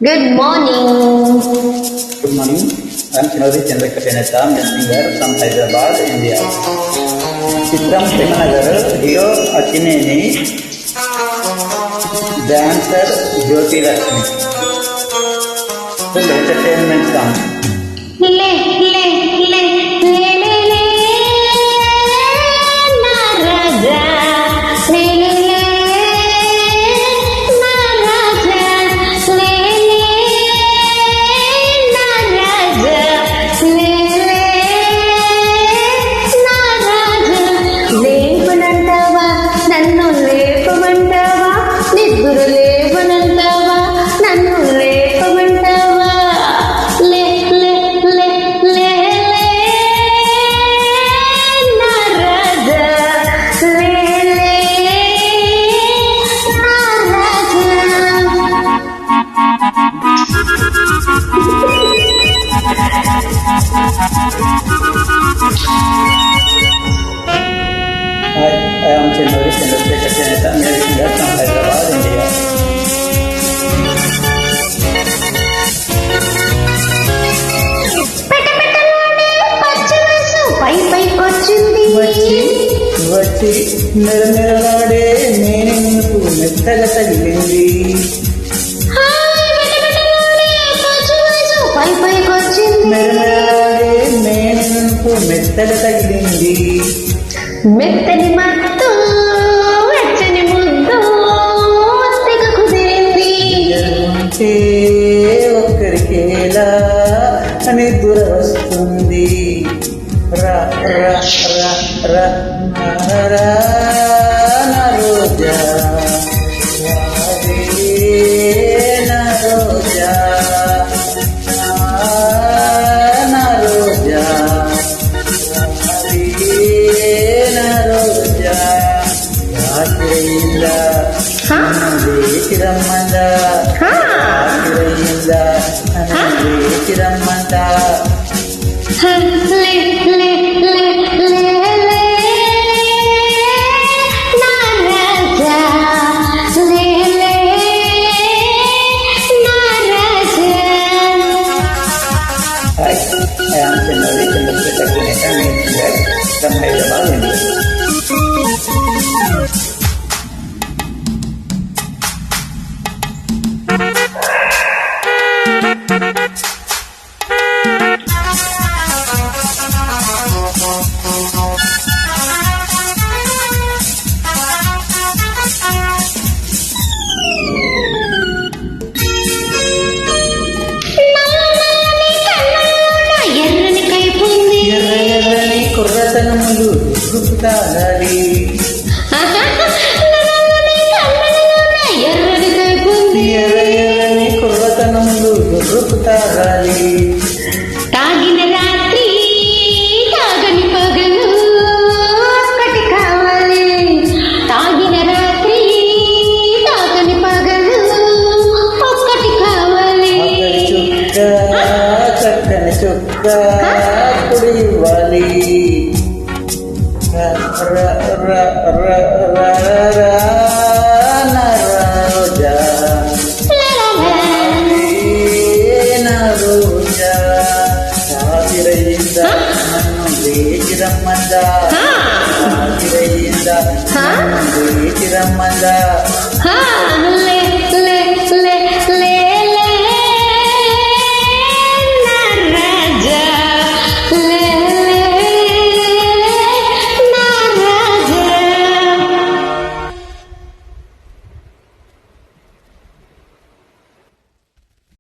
Good morning. Good morning. I am Chinori Chandrakateneta, singer from Hyderabad, India. Chitram Premanagar, hero Akineni, dancer Jyoti Lakshmi. The entertainment song. Le le le le le le na raja le le le na raja le le na raja le le na raja లేవనంటావా నన్ను లేపమంటావా నిద్ర లేవనంటావా నన్ను లేపమంటావా లే లే లే లే లే నా రాజా లే లే నా I am Chinori Chandrakateneta, singer from Hyderabad, India. పై పైకొచ్చింది వచ్చి నిరనిరలాడే నేను నీకు మెత్తగా తగిలింది పై పైకొచ్చింది నిరనిరలాడే నేను నీకు మెత్తగా తగిలింది మెత్తని మత్తు వెచ్చని ముద్దు తెగ కుదిరింది ఉంటే ఒక్కరికేలా అని దుర వస్తుంది రా రా రా రా రా నా రోజా రావే నా రోజా నా రోజా రావే నా రోజా రాత్రయిందా వేచి రమ్మందా రాత్రయిందా వేచి రమ్మందా లే లే లే లే లే నా రాజా లే లే నా రాజా Hi, I am Chinori Chandrakateneta, singer from Hyderabad, India. ఎర్రని కైపుంది ఎర్ర ఎర్రని కుర్రతనములు గుప్తాలి ఎర్రని కైపుంది ఎర్ర ఎర్రని కుర్రతనములు గుప్తాలి తాగిన రాత్రి తాగని పగలు ఒక్కటి కావాలి తాగిన రాత్రి తాగని పగలు ఒక్కటి కావాలి అక్కడి చుక్క చక్కని చుక్క కుడి ఇవ్వాలి ర ర ర ర ర నా రోజా నా రోజా రాత్రయిందా నన్ను వేచి రమ్మందా రాత్రయిందా నన్ను వేచి రమ్మందా